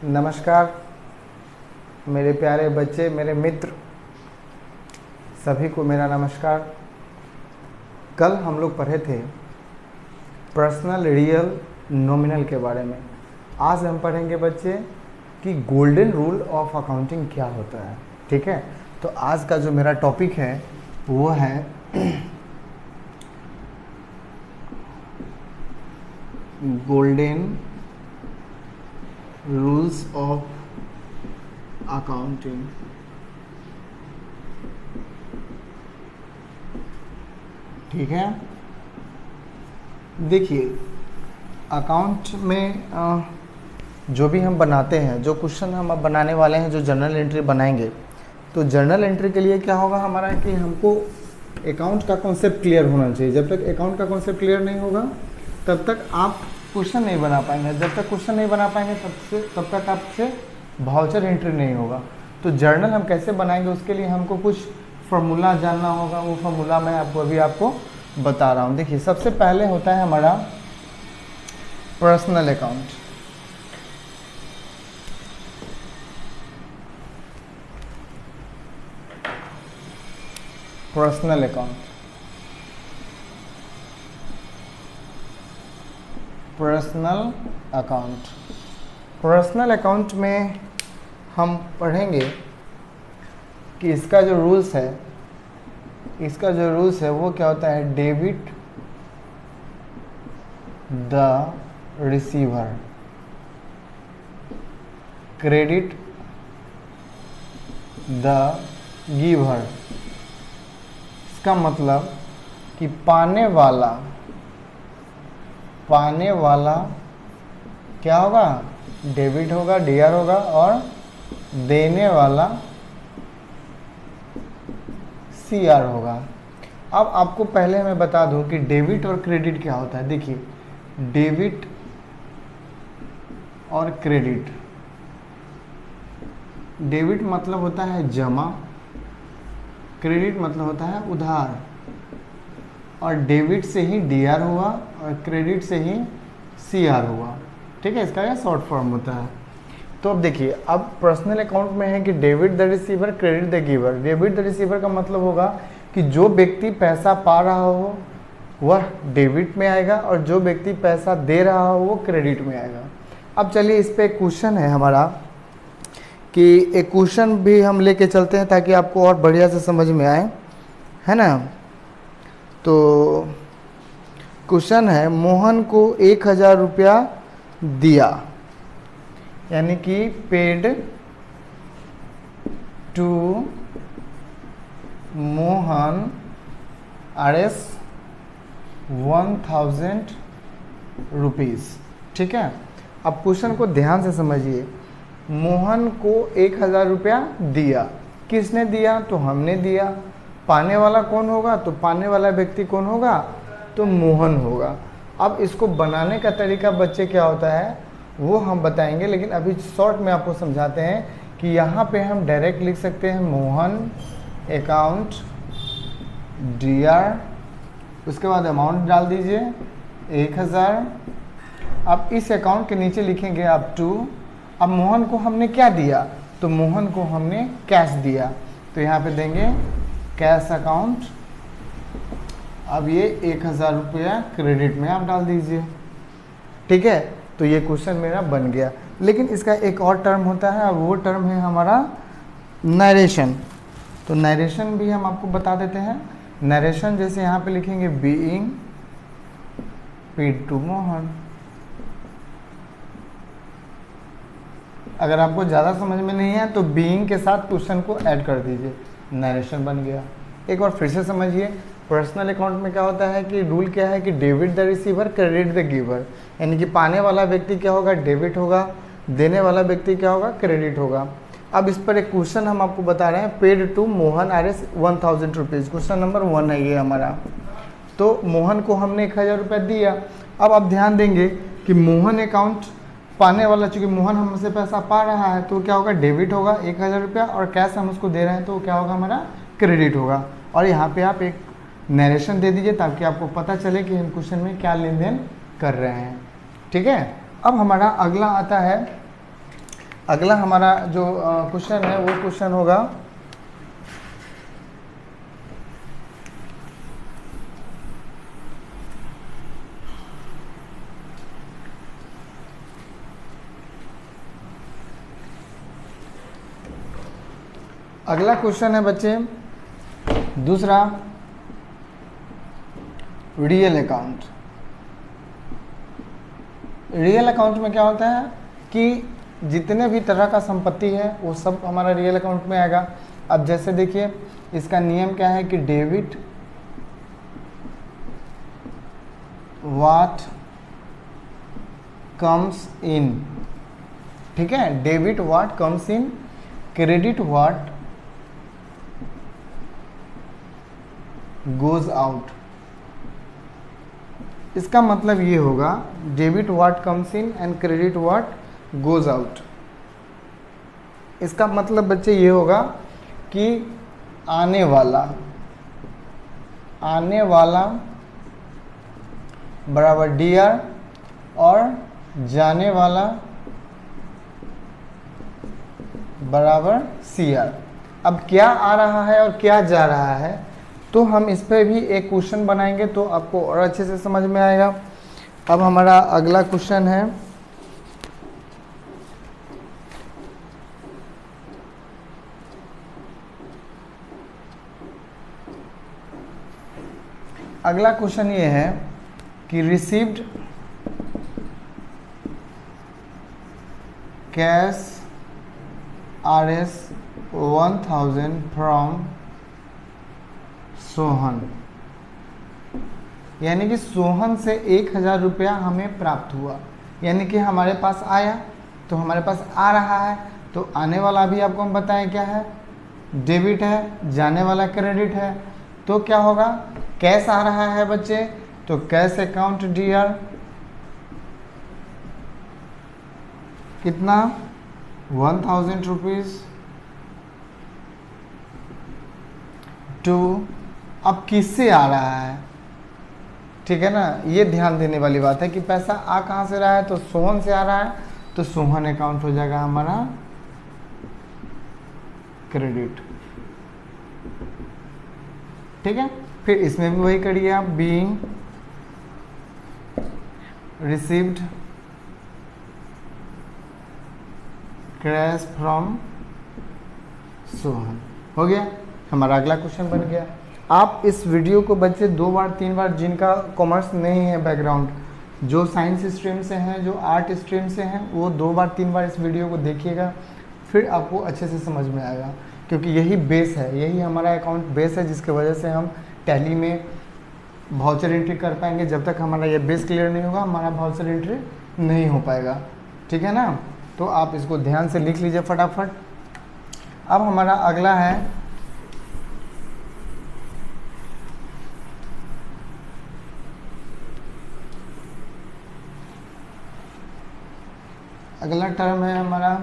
नमस्कार मेरे प्यारे बच्चे, मेरे मित्र, सभी को मेरा नमस्कार। कल हम लोग पढ़े थे पर्सनल, रियल, नॉमिनल के बारे में। आज हम पढ़ेंगे बच्चे कि गोल्डन रूल ऑफ अकाउंटिंग क्या होता है। ठीक है, तो आज का जो मेरा टॉपिक है वो है गोल्डन रूल्स ऑफ अकाउंटिंग। ठीक है, देखिए अकाउंट में जो भी हम बनाते हैं, जो क्वेश्चन हम अब बनाने वाले हैं, जो जर्नल एंट्री बनाएंगे, तो जर्नल एंट्री के लिए क्या होगा हमारा कि हमको अकाउंट का कॉन्सेप्ट क्लियर होना चाहिए। जब तक अकाउंट का कॉन्सेप्ट क्लियर नहीं होगा तब तक आप क्वेश्चन नहीं बना पाएंगे। जब तक क्वेश्चन नहीं बना पाएंगे तब तक आपसे वाउचर एंट्री नहीं होगा। तो जर्नल हम कैसे बनाएंगे उसके लिए हमको कुछ फार्मूला जानना होगा। वो फार्मूला मैं आपको बता रहा हूँ। देखिए, सबसे पहले होता है हमारा personal account. Personal account, personal account, personal account में हम पढ़ेंगे कि इसका जो रूल्स है वो क्या होता है। Debit the receiver, credit the giver. इसका मतलब कि पाने वाला क्या होगा, डेबिट होगा, डीआर होगा, और देने वाला सीआर होगा। अब आपको पहले मैं बता दूं कि डेबिट और क्रेडिट क्या होता है। देखिए, डेबिट और क्रेडिट, डेबिट मतलब होता है जमा, क्रेडिट मतलब होता है उधार, और डेबिट से ही डीआर हुआ और क्रेडिट से ही सीआर हुआ। ठीक है, इसका यह शॉर्ट फॉर्म होता है। तो अब देखिए, अब पर्सनल अकाउंट में है कि debit the receiver, credit the giver. Debit the receiver का मतलब होगा कि जो व्यक्ति पैसा पा रहा हो वह डेबिट में आएगा, और जो व्यक्ति पैसा दे रहा हो वो क्रेडिट में आएगा। अब चलिए, इस पे एक क्वेश्चन है हमारा कि एक क्वेश्चन भी हम लेके चलते हैं ताकि आपको और बढ़िया से समझ में आए, है ना। तो क्वेश्चन है, मोहन को 1000 रुपया दिया, यानी कि paid to Mohan RS 1000 rupees. ठीक है, अब क्वेश्चन को ध्यान से समझिए। मोहन को 1000 रुपया दिया, किसने दिया, तो हमने दिया। पाने वाला कौन होगा, तो पाने वाला व्यक्ति कौन होगा, तो मोहन होगा। अब इसको बनाने का तरीका बच्चे क्या होता है वो हम बताएंगे, लेकिन अभी शॉर्ट में आपको समझाते हैं कि यहाँ पे हम डायरेक्ट लिख सकते हैं मोहन अकाउंट डीआर, उसके बाद अमाउंट डाल दीजिए 1000। अब इस अकाउंट के नीचे लिखेंगे आप 2। अब मोहन को हमने क्या दिया, तो मोहन को हमने कैश दिया, तो यहाँ पे देंगे कैश अकाउंट। अब ये 1000 रुपया क्रेडिट में आप डाल दीजिए। ठीक है, तो ये क्वेश्चन मेरा बन गया। लेकिन इसका एक और टर्म होता है, और वो टर्म है हमारा नरेशन। तो नरेशन भी हम आपको बता देते हैं। नरेशन जैसे यहाँ पे लिखेंगे बीइंग पेड टू मोहन। अगर आपको ज़्यादा समझ में नहीं है तो बीइंग के साथ क्वेश्चन को ऐड कर दीजिए, नरेशन बन गया। एक बार फिर से समझिए, पर्सनल अकाउंट में क्या होता है कि रूल क्या है कि debit the receiver, credit the giver, यानी कि पाने वाला व्यक्ति क्या होगा, डेबिट होगा, देने वाला व्यक्ति क्या होगा, क्रेडिट होगा। अब इस पर एक क्वेश्चन हम आपको बता रहे हैं, paid to Mohan RS 1000 rupees. Question number 1 है ये हमारा। तो मोहन को हमने 1000 रुपया दिया। अब आप ध्यान देंगे कि मोहन अकाउंट पाने वाला, चूँकि मोहन हमसे पैसा पा रहा है तो क्या होगा, डेबिट होगा 1000 रुपया, और कैश हम उसको दे रहे हैं तो क्या होगा, हमारा क्रेडिट होगा। और यहाँ पे आप एक नरेशन दे दीजिए ताकि आपको पता चले कि हम क्वेश्चन में क्या लेन देन कर रहे हैं। ठीक है, अब हमारा अगला आता है अगला हमारा जो क्वेश्चन है वो क्वेश्चन होगा अगला क्वेश्चन है बच्चे दूसरा, रियल अकाउंट। रियल अकाउंट में क्या होता है कि जितने भी तरह का संपत्ति है वो सब हमारा रियल अकाउंट में आएगा। अब जैसे देखिए इसका नियम क्या है कि डेबिट व्हाट कम्स इन, ठीक है, debit what comes in, credit what goes out. इसका मतलब ये होगा debit what comes in and credit what goes out. इसका मतलब बच्चे ये होगा कि आने वाला बराबर डी आर और जाने वाला बराबर सी आर। अब क्या आ रहा है और क्या जा रहा है तो हम इस पर भी एक क्वेश्चन बनाएंगे तो आपको और अच्छे से समझ में आएगा। अब हमारा अगला क्वेश्चन है अगला क्वेश्चन ये है कि received cash RS 1000 from Sohan, यानी कि सोहन से 1000 रुपया हमें प्राप्त हुआ, यानी कि हमारे पास आया तो हमारे पास आ रहा है। तो आने वाला भी आपको हम बताएं क्या है, डेबिट है, जाने वाला क्रेडिट है। तो क्या होगा, कैश आ रहा है बच्चे तो कैश अकाउंट डीआर कितना 1000 रुपीज टू, अब किससे आ रहा है, ठीक है ना, ये ध्यान देने वाली बात है कि पैसा आ कहाँ से रहा है तो सोहन से आ रहा है तो सोहन अकाउंट हो जाएगा हमारा क्रेडिट, ठीक है। फिर इसमें भी वही करिए आप, being received cash from Sohan, हो गया हमारा अगला क्वेश्चन बन गया। आप इस वीडियो को बच्चे 2 बार 3 बार, जिनका कॉमर्स नहीं है बैकग्राउंड, जो साइंस स्ट्रीम से हैं, जो आर्ट स्ट्रीम से हैं, वो 2 बार 3 बार इस वीडियो को देखिएगा, फिर आपको अच्छे से समझ में आएगा। क्योंकि यही बेस है, यही हमारा अकाउंट बेस है जिसकी वजह से हम टैली में वाउचर एंट्री कर पाएंगे। जब तक हमारा ये बेस क्लियर नहीं होगा हमारा वाउचर एंट्री नहीं हो पाएगा, ठीक है ना। तो आप इसको ध्यान से लिख लीजिए फटाफट। अब हमारा अगला है अगला टर्म है हमारा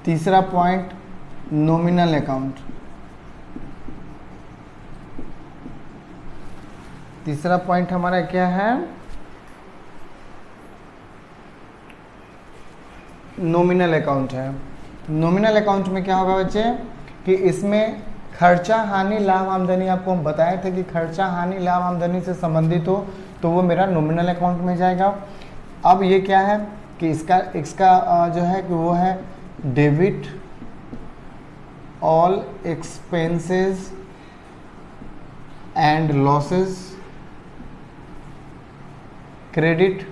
तीसरा पॉइंट, नॉमिनल अकाउंट। तीसरा पॉइंट हमारा क्या है, नॉमिनल अकाउंट है। नॉमिनल अकाउंट में क्या होगा बच्चे कि इसमें खर्चा हानि लाभ आमदनी, आपको हम बताए थे कि खर्चा हानि लाभ आमदनी से संबंधित हो तो वो मेरा नॉमिनल अकाउंट में जाएगा। अब ये क्या है कि इसका जो है कि वो है debit all expenses and losses, credit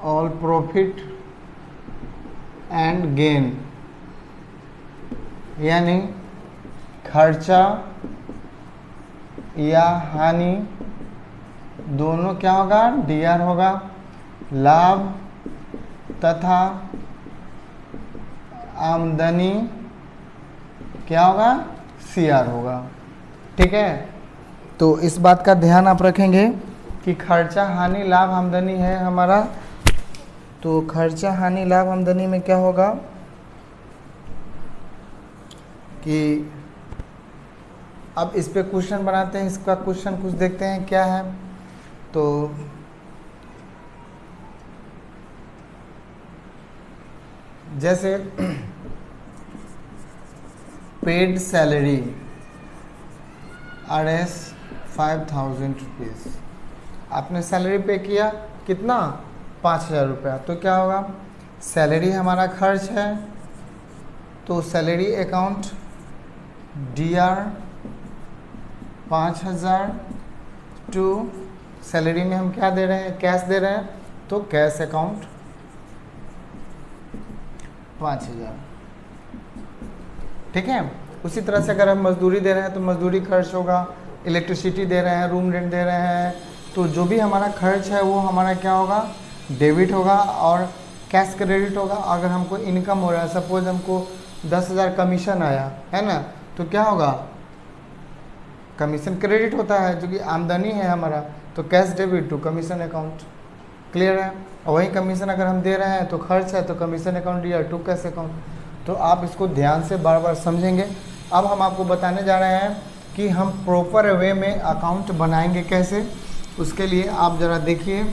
all profit and gain, यानी खर्चा या हानि दोनों क्या होगा, डीआर होगा, लाभ तथा आमदनी क्या होगा, सीआर होगा, ठीक है। तो इस बात का ध्यान आप रखेंगे कि खर्चा हानि लाभ आमदनी है हमारा, तो खर्चा हानि लाभ आमदनी में क्या होगा कि अब इस पे क्वेश्चन बनाते हैं। इसका क्वेश्चन कुछ देखते हैं क्या है। तो जैसे पेड सैलरी RS 5000 रुपीज़, आपने सैलरी पे किया कितना 5000 रुपया, तो क्या होगा सैलरी हमारा खर्च है, तो salary account DR 5000 to salary में हम क्या दे रहे हैं, कैश दे रहे हैं, तो कैश अकाउंट 5000। ठीक है। उसी तरह से अगर हम मजदूरी दे रहे हैं तो मजदूरी खर्च होगा, इलेक्ट्रिसिटी दे रहे हैं, रूम रेंट दे रहे हैं, तो जो भी हमारा खर्च है वो हमारा क्या होगा डेबिट होगा और कैश क्रेडिट होगा। अगर हमको इनकम हो रहा है, सपोज हमको 10,000 कमीशन आया है ना, तो क्या होगा कमीशन क्रेडिट होता है, जो कि आमदनी है हमारा, तो cash debit to commission account. Clear है। और वही कमीशन अगर हम दे रहे हैं तो खर्च है, तो कमीशन अकाउंट दिया टू कैश अकाउंट। तो आप इसको ध्यान से बार बार समझेंगे। अब हम आपको बताने जा रहे हैं कि हम प्रॉपर वे में अकाउंट बनाएंगे कैसे। उसके लिए आप ज़रा देखिए,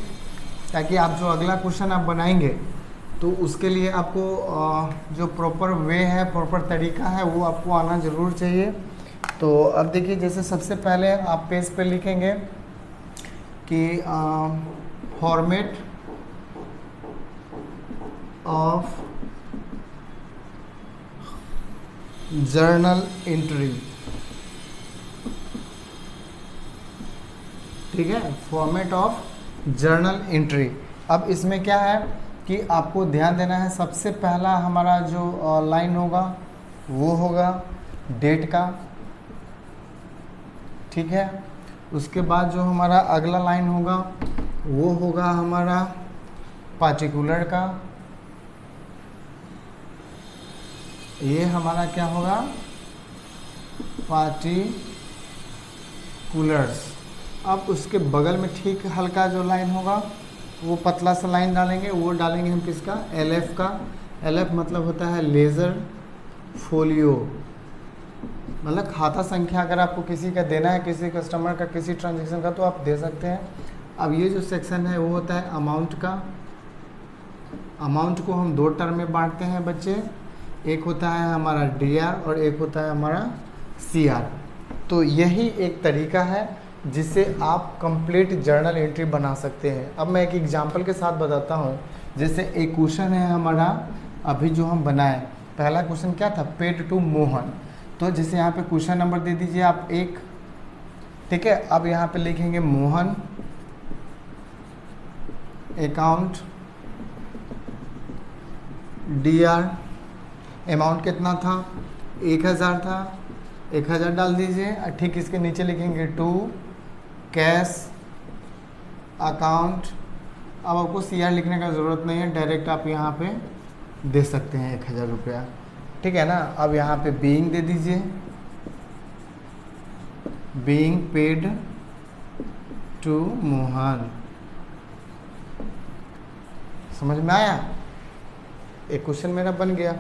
ताकि आप जो अगला क्वेश्चन आप बनाएंगे तो उसके लिए आपको जो प्रॉपर वे है, प्रॉपर तरीका है, वो आपको आना ज़रूर चाहिए। तो अब देखिए, जैसे सबसे पहले आप पेज पे लिखेंगे कि फॉर्मेट ऑफ जर्नल एंट्री। ठीक है, फॉर्मेट ऑफ जर्नल एंट्री। अब इसमें क्या है कि आपको ध्यान देना है, सबसे पहला हमारा जो लाइन होगा वो होगा डेट का। ठीक है। उसके बाद जो हमारा अगला लाइन होगा वो होगा हमारा पार्टिकुलर का। ये हमारा क्या होगा पार्टिकुलर्स। अब उसके बगल में ठीक हल्का जो लाइन होगा वो पतला सा लाइन डालेंगे, वो डालेंगे हम किसका LF का। LF मतलब होता है लेज़र फोलियो, मतलब खाता संख्या। अगर आपको किसी का देना है, किसी कस्टमर का, किसी ट्रांजेक्शन का, तो आप दे सकते हैं। अब ये जो सेक्शन है वो होता है अमाउंट का। अमाउंट को हम दो टर्म में बांटते हैं बच्चे, एक होता है हमारा DR और एक होता है हमारा CR। तो यही एक तरीका है जिससे आप कंप्लीट जर्नल एंट्री बना सकते हैं। अब मैं एक एग्जांपल के साथ बताता हूँ। जैसे एक क्वेश्चन है हमारा अभी जो हम बनाए, पहला क्वेश्चन क्या था, पेड टू मोहन। तो जैसे यहाँ पे क्वेश्चन नंबर दे दीजिए आप 1। ठीक है। अब यहाँ पे लिखेंगे मोहन अकाउंट DR, अमाउंट कितना था 1000 था, 1000 डाल दीजिए। ठीक इसके नीचे लिखेंगे टू कैश अकाउंट। अब आपको CR लिखने का ज़रूरत नहीं है, डायरेक्ट आप यहाँ पे दे सकते हैं 1000 रुपया। ठीक है ना। अब यहाँ पे बीइंग दे दीजिए, बीइंग पेड टू मोहन। समझ में आया, एक क्वेश्चन मेरा बन गया।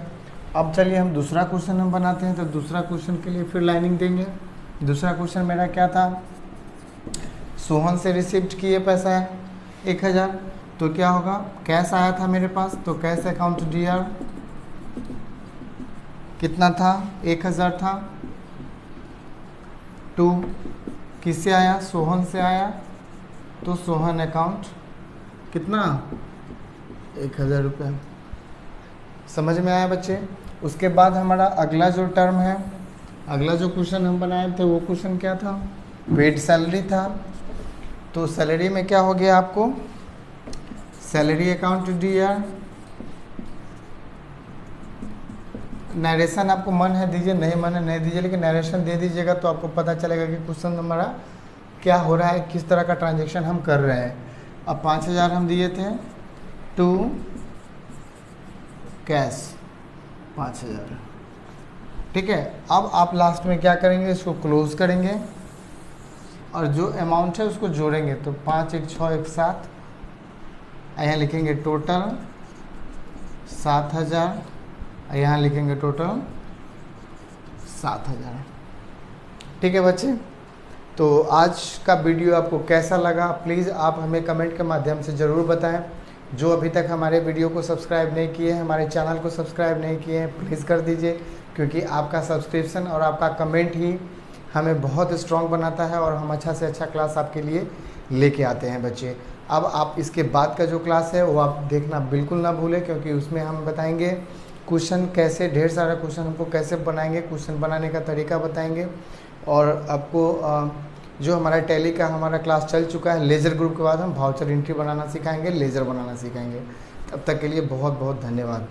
अब चलिए हम दूसरा क्वेश्चन हम बनाते हैं। तो दूसरा क्वेश्चन के लिए फिर लाइनिंग देंगे। दूसरा क्वेश्चन मेरा क्या था, सोहन से रिसीव्ड किए पैसा है 1000, तो क्या होगा कैश आया था मेरे पास, तो कैश अकाउंट DR कितना था 1000 था। टू किससे आया, सोहन से आया, तो सोहन अकाउंट कितना 1000 रुपया। समझ में आया बच्चे। उसके बाद हमारा अगला जो टर्म है, अगला जो क्वेश्चन हम बनाए थे वो क्वेश्चन क्या था, पेड सैलरी था। तो सैलरी में क्या हो गया आपको, सैलरी अकाउंट DR। नरेशन आपको मन है दीजिए, नहीं मन है नहीं दीजिए, लेकिन नरेशन दे दीजिएगा तो आपको पता चलेगा कि क्वेश्चन हमारा क्या हो रहा है, किस तरह का ट्रांजेक्शन हम कर रहे हैं। अब 5000 हम दिए थे टू कैश 5000। ठीक है। अब आप लास्ट में क्या करेंगे, इसको क्लोज करेंगे और जो अमाउंट है उसको जोड़ेंगे। तो 5 1 6 1 7, यहाँ लिखेंगे टोटल 7000, यहाँ लिखेंगे टोटल 7000। ठीक है बच्चे। तो आज का वीडियो आपको कैसा लगा, प्लीज़ आप हमें कमेंट के माध्यम से ज़रूर बताएं। जो अभी तक हमारे वीडियो को सब्सक्राइब नहीं किए हैं, हमारे चैनल को सब्सक्राइब नहीं किए हैं, प्लीज़ कर दीजिए, क्योंकि आपका सब्सक्रिप्शन और आपका कमेंट ही हमें बहुत स्ट्रॉन्ग बनाता है और हम अच्छा से अच्छा क्लास आपके लिए लेके आते हैं बच्चे। अब आप इसके बाद का जो क्लास है वो आप देखना बिल्कुल ना भूलें, क्योंकि उसमें हम बताएंगे क्वेश्चन कैसे, ढेर सारा क्वेश्चन हमको कैसे बनाएंगे, क्वेश्चन बनाने का तरीका बताएंगे। और आपको जो हमारा टैली का हमारा क्लास चल चुका है, लेज़र ग्रुप के बाद हम वाउचर एंट्री बनाना सिखाएंगे, लेज़र बनाना सिखाएंगे। तब तक के लिए बहुत बहुत धन्यवाद।